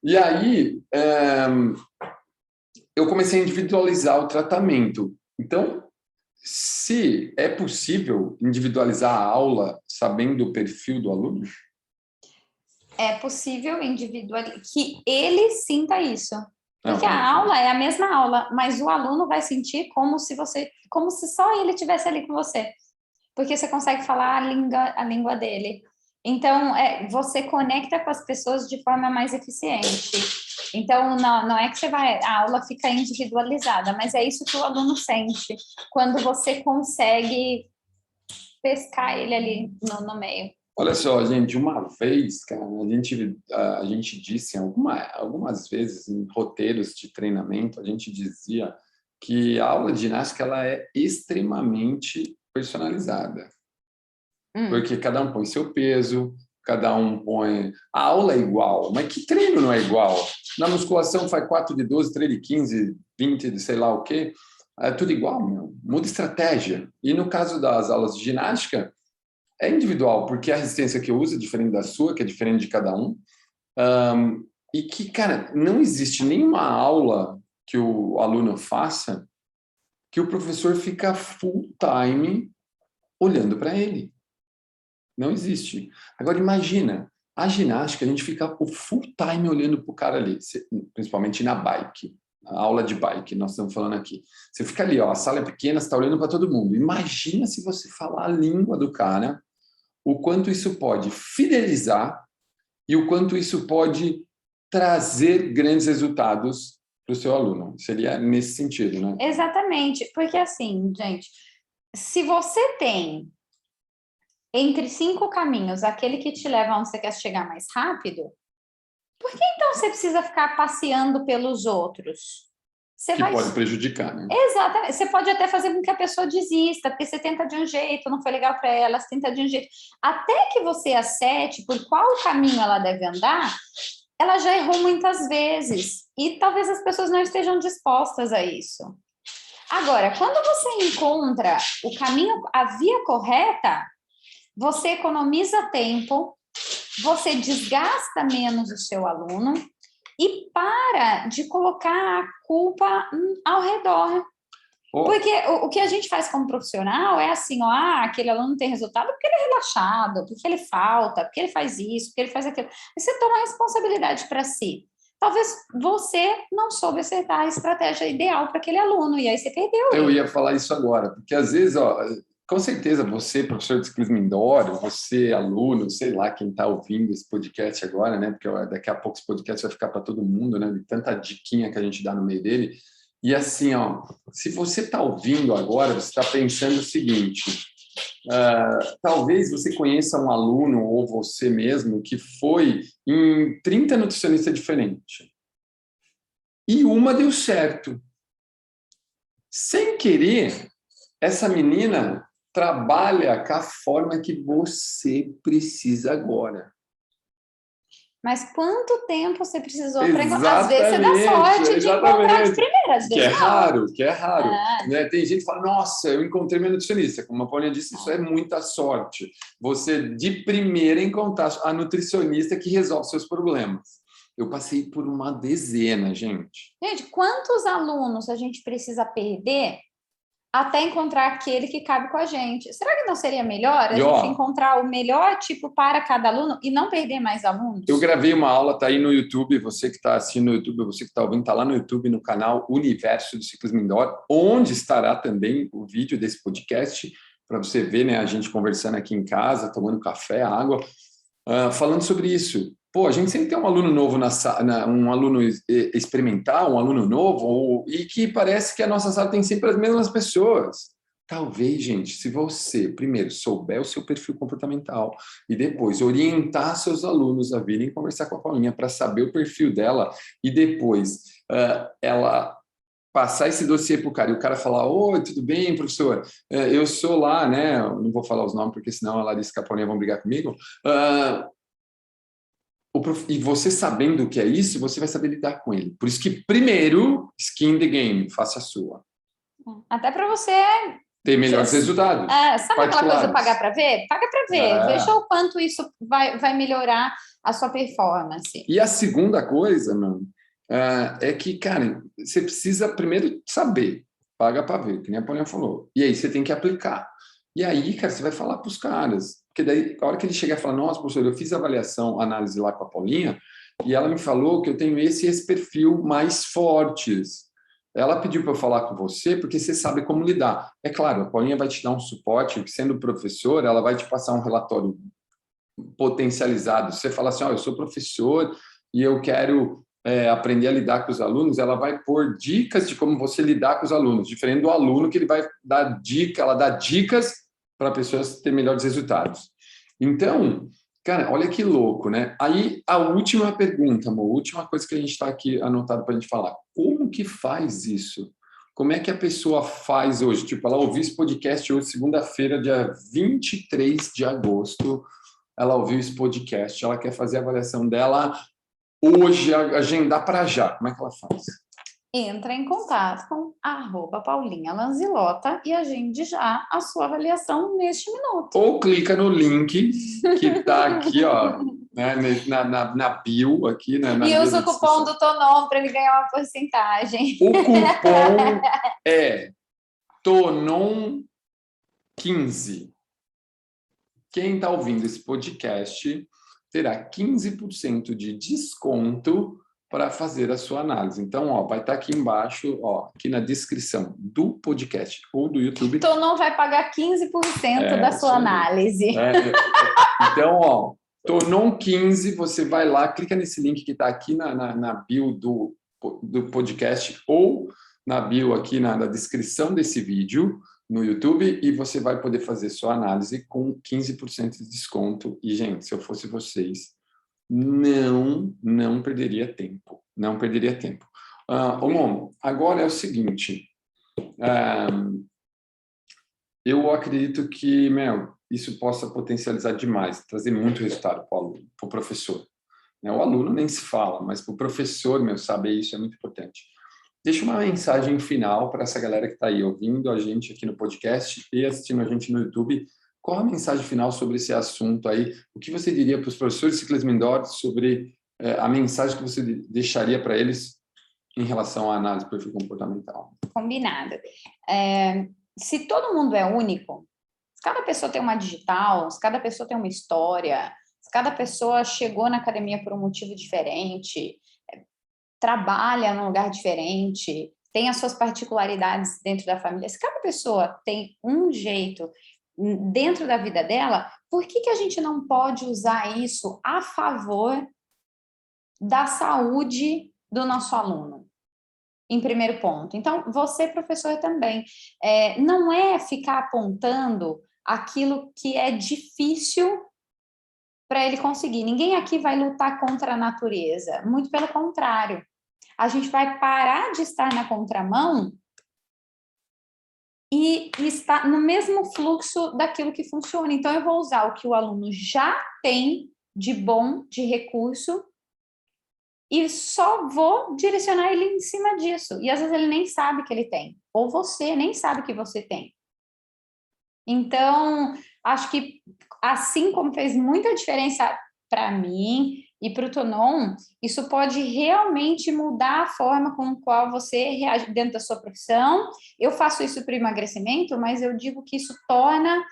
Speaker 1: E aí, eu comecei a individualizar o tratamento. Então, se é possível individualizar a aula sabendo o perfil do aluno?
Speaker 2: É possível que ele sinta isso. Porque
Speaker 1: Não,
Speaker 2: a aula é a mesma aula, mas o aluno vai sentir como se só ele estivesse ali com você. Porque você consegue falar a língua dele. Então, você conecta com as pessoas de forma mais eficiente. Então, não é que a aula fica individualizada, mas é isso que o aluno sente quando você consegue pescar ele ali no meio.
Speaker 1: olha só, gente, uma vez, cara, a gente disse algumas vezes em roteiros de treinamento, a gente dizia que a aula de ginástica ela é extremamente personalizada, porque cada um põe seu peso, cada um põe... A aula é igual, mas que treino não é igual? Na musculação faz 4 de 12, 3 de 15, 20 de sei lá o quê, é tudo igual, meu. Muda estratégia. E no caso das aulas de ginástica, é individual, porque a resistência que eu uso é diferente da sua, que é diferente de cada um. E que, cara, não existe nenhuma aula que o aluno faça que o professor fica full time olhando para ele. Não existe. Agora, imagina, a ginástica, a gente fica o full time olhando para o cara ali, principalmente na bike, a aula de bike, nós estamos falando aqui. Você fica ali, ó, a sala é pequena, você está olhando para todo mundo. Imagina se você falar a língua do cara, o quanto isso pode fidelizar e o quanto isso pode trazer grandes resultados para o seu aluno. Seria nesse sentido, né?
Speaker 2: Exatamente, porque assim, gente, se você tem entre 5 caminhos aquele que te leva onde você quer chegar mais rápido, por que então você precisa ficar passeando pelos outros?
Speaker 1: Pode prejudicar, né?
Speaker 2: Exatamente. Você pode até fazer com que a pessoa desista, porque você tenta de um jeito, não foi legal para ela, você tenta de um jeito. Até que você acerte por qual caminho ela deve andar, ela já errou muitas vezes. E talvez as pessoas não estejam dispostas a isso. Agora, quando você encontra o caminho, a via correta, você economiza tempo, você desgasta menos o seu aluno e para de colocar a culpa ao redor. Porque o que a gente faz como profissional é assim, ó, aquele aluno não tem resultado porque ele é relaxado, porque ele falta, porque ele faz isso, porque ele faz aquilo. E você toma a responsabilidade para si. Talvez você não soube acertar a estratégia ideal para aquele aluno, e aí você perdeu.
Speaker 1: Eu ia falar isso agora, porque às vezes, ó, com certeza você, professor de ciclismo indoor, você, aluno, sei lá, quem está ouvindo esse podcast agora, né? Porque daqui a pouco esse podcast vai ficar para todo mundo, né? De tanta diquinha que a gente dá no meio dele. E assim, ó, se você está ouvindo agora, você está pensando o seguinte: talvez você conheça um aluno ou você mesmo que foi em 30 nutricionistas diferentes. E uma deu certo. Sem querer, essa menina trabalha com a forma que você precisa agora.
Speaker 2: Mas quanto tempo você precisou para
Speaker 1: encontrar?
Speaker 2: Às vezes você dá sorte de encontrar de primeira.
Speaker 1: Que é raro. Né? Tem gente que fala, nossa, eu encontrei minha nutricionista. Como a Paulinha disse, isso é muita sorte. Você, de primeira, encontrar a nutricionista que resolve seus problemas. Eu passei por uma dezena, gente.
Speaker 2: Gente, quantos alunos a gente precisa perder até encontrar aquele que cabe com a gente. Será que não seria melhor a
Speaker 1: E,
Speaker 2: gente
Speaker 1: ó,
Speaker 2: encontrar o melhor tipo para cada aluno e não perder mais alunos?
Speaker 1: eu gravei uma aula, tá aí no YouTube, você que está assistindo no YouTube, você que está ouvindo, está lá no YouTube, no canal Universo do Ciclismo Indoor, onde estará também o vídeo desse podcast, para você ver, né, a gente conversando aqui em casa, tomando café, água, falando sobre isso. Pô, a gente sempre tem um aluno novo, um aluno experimental, um aluno novo, e que parece que a nossa sala tem sempre as mesmas pessoas. Talvez, gente, se você primeiro souber o seu perfil comportamental e depois orientar seus alunos a virem conversar com a Paulinha para saber o perfil dela e depois ela passar esse dossiê para o cara e o cara falar: oi, tudo bem, professor? Eu sou lá, né? Não vou falar os nomes porque senão a Larissa e a Paulinha vão brigar comigo. E você sabendo o que é isso, você vai saber lidar com ele. Por isso que primeiro, skin the game, faça a sua.
Speaker 2: Até para você
Speaker 1: ter melhores resultados.
Speaker 2: Sabe aquela coisa pagar para ver? Paga para ver. Veja o quanto isso vai melhorar a sua performance.
Speaker 1: E a segunda coisa, mano, é que, cara, você precisa primeiro saber. Paga para ver, que nem a Paulinha falou. E aí você tem que aplicar. E aí, cara, você vai falar para os caras. Porque daí, a hora que ele chegar e falar: nossa, professor, eu fiz avaliação, análise lá com a Paulinha, e ela me falou que eu tenho esse perfil mais fortes. Ela pediu para eu falar com você porque você sabe como lidar. É claro, a Paulinha vai te dar um suporte, sendo professora, ela vai te passar um relatório potencializado. Você fala assim: eu sou professor e eu quero aprender a lidar com os alunos, ela vai pôr dicas de como você lidar com os alunos, diferente do aluno que ele vai dar dica, ela dá dicas para pessoas ter melhores resultados. Então, cara, olha que louco, né? Aí, a última pergunta, amor, a última coisa que a gente está aqui anotado para a gente falar. Como que faz isso? Como é que a pessoa faz hoje? Tipo, ela ouviu esse podcast hoje, segunda-feira, dia 23 de agosto, ela ouviu esse podcast, ela quer fazer a avaliação dela hoje, agendar para já. Como é que ela faz?
Speaker 2: Entra em contato com @Paulinha Lanzilota e agende já a sua avaliação neste minuto.
Speaker 1: Ou clica no link que está aqui, ó, né, na bio aqui, né,
Speaker 2: e usa o cupom do Tonon para ele ganhar uma porcentagem.
Speaker 1: O cupom é TONON15. Quem está ouvindo esse podcast terá 15% de desconto para fazer a sua análise. Então, ó, vai estar aqui embaixo, ó, aqui na descrição do podcast ou do YouTube.
Speaker 2: Então, não vai pagar 15% da sua análise.
Speaker 1: Então, ó, Tonon15, você vai lá, clica nesse link que está aqui na bio do podcast ou na bio aqui na descrição desse vídeo no YouTube e você vai poder fazer sua análise com 15% de desconto. E, gente, se eu fosse vocês, não perderia tempo. Não perderia tempo. Agora é o seguinte. Eu acredito que, isso possa potencializar demais, trazer muito resultado para o aluno, para o professor. O aluno nem se fala, mas para o professor, saber isso é muito importante. Deixa uma mensagem final para essa galera que está aí ouvindo a gente aqui no podcast e assistindo a gente no YouTube. Qual a mensagem final sobre esse assunto aí? O que você diria para os professores de ciclismo indoor sobre a mensagem que você deixaria para eles em relação à análise do perfil comportamental?
Speaker 2: Combinado. Se todo mundo é único, se cada pessoa tem uma digital, se cada pessoa tem uma história, se cada pessoa chegou na academia por um motivo diferente, trabalha num lugar diferente, tem as suas particularidades dentro da família. Se cada pessoa tem um jeito dentro da vida dela, por que a gente não pode usar isso a favor da saúde do nosso aluno? Em primeiro ponto. Então, você, professor, também. Não é ficar apontando aquilo que é difícil para ele conseguir. Ninguém aqui vai lutar contra a natureza. Muito pelo contrário. A gente vai parar de estar na contramão e estar no mesmo fluxo daquilo que funciona. Então, eu vou usar o que o aluno já tem de bom, de recurso, e só vou direcionar ele em cima disso. E às vezes ele nem sabe que ele tem. Ou você nem sabe que você tem. Então, acho que assim como fez muita diferença para mim, e para o Tonon, isso pode realmente mudar a forma com a qual você reage dentro da sua profissão. Eu faço isso para o emagrecimento, mas eu digo que isso torna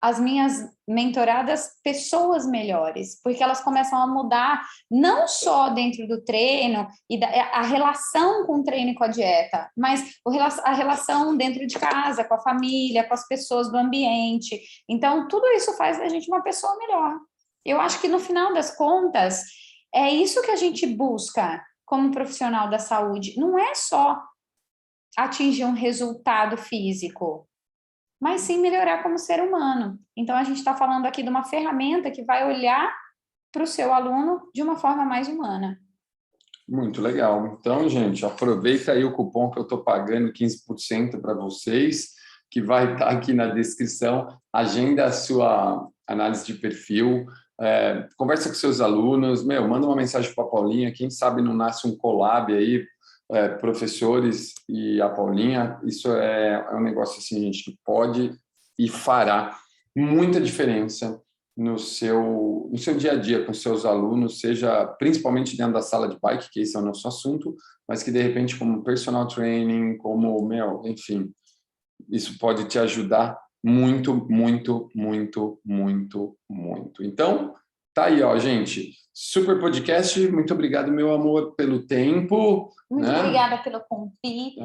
Speaker 2: as minhas mentoradas pessoas melhores, porque elas começam a mudar não só dentro do treino e a relação com o treino e com a dieta, mas a relação dentro de casa, com a família, com as pessoas do ambiente. Então, tudo isso faz da gente uma pessoa melhor. Eu acho que no final das contas, é isso que a gente busca como profissional da saúde. Não é só atingir um resultado físico, mas sim melhorar como ser humano. Então, a gente está falando aqui de uma ferramenta que vai olhar para o seu aluno de uma forma mais humana.
Speaker 1: Muito legal. Então, gente, aproveita aí o cupom que eu estou pagando 15% para vocês, que vai estar aqui na descrição. Agenda a sua análise de perfil, conversa com seus alunos, manda uma mensagem para a Paulinha, quem sabe não nasce um collab aí, professores e a Paulinha. Isso é um negócio assim, gente, que pode e fará muita diferença no seu dia a dia com seus alunos, seja principalmente dentro da sala de bike, que esse é o nosso assunto, mas que de repente como personal training, como, enfim, isso pode te ajudar muito, muito, muito, muito, muito. Então, tá aí, ó, gente. Super podcast. Muito obrigado, meu amor, pelo tempo.
Speaker 2: Muito obrigada pelo convite.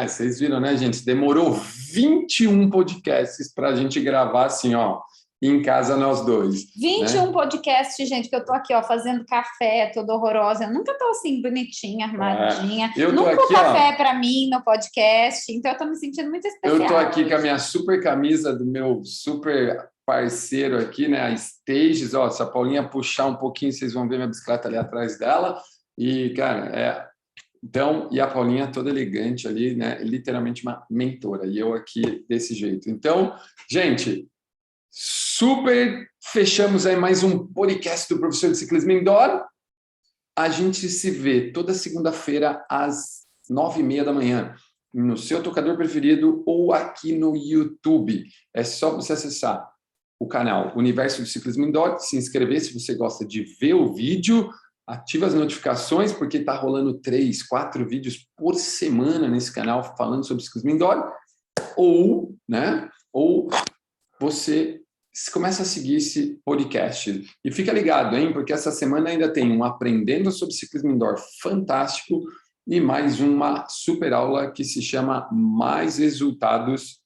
Speaker 1: Vocês viram, né, gente? Demorou 21 podcasts para a gente gravar assim, ó, em casa nós dois.
Speaker 2: 21
Speaker 1: né?
Speaker 2: podcasts, gente, que eu tô aqui, ó, fazendo café, toda horrorosa. Eu nunca tô assim, bonitinha, armadinha.
Speaker 1: Eu tô
Speaker 2: nunca
Speaker 1: aqui,
Speaker 2: o café para mim no podcast, então eu tô me sentindo muito especial.
Speaker 1: Eu tô aqui com a minha super camisa do meu super parceiro aqui, né, a Stages. Ó, se a Paulinha puxar um pouquinho, vocês vão ver minha bicicleta ali atrás dela. E, cara, então, e a Paulinha toda elegante ali, né, literalmente uma mentora. E eu aqui desse jeito. Então, gente, super fechamos aí mais um podcast do Professor de Ciclismo Indoor. A gente se vê toda segunda-feira às 9h30 da manhã no seu tocador preferido ou aqui no YouTube. É só você acessar o canal Universo do Ciclismo Indoor, se inscrever se você gosta de ver o vídeo, ativa as notificações, porque está rolando 3, 4 vídeos por semana nesse canal falando sobre ciclismo indoor, ou você começa a seguir esse podcast. E fica ligado, hein? Porque essa semana ainda tem um Aprendendo sobre Ciclismo Indoor fantástico e mais uma super aula que se chama Mais Resultados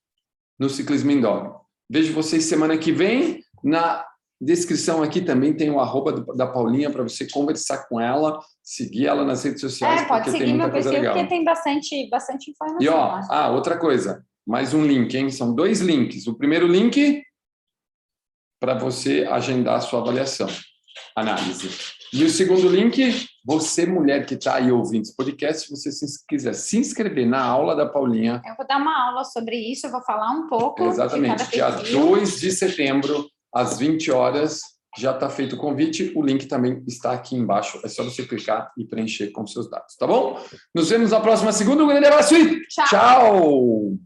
Speaker 1: no Ciclismo Indoor. Vejo vocês semana que vem. Na descrição aqui também tem o @ da Paulinha para você conversar com ela, seguir ela nas redes sociais.
Speaker 2: Pode seguir
Speaker 1: tem muita
Speaker 2: meu
Speaker 1: coisa
Speaker 2: perfil,
Speaker 1: legal.
Speaker 2: porque tem bastante informação.
Speaker 1: E, ó, outra coisa, mais um link, hein? São 2 links. O primeiro link para você agendar a sua avaliação, análise. E o segundo link, você, mulher que está aí ouvindo esse podcast, se você quiser se inscrever na aula da Paulinha.
Speaker 2: Eu vou dar uma aula sobre isso, eu vou falar um pouco.
Speaker 1: Exatamente, dia 2 de setembro, às 20 horas, já está feito o convite. O link também está aqui embaixo. É só você clicar e preencher com seus dados, tá bom? Nos vemos na próxima segunda. Um grande abraço e tchau!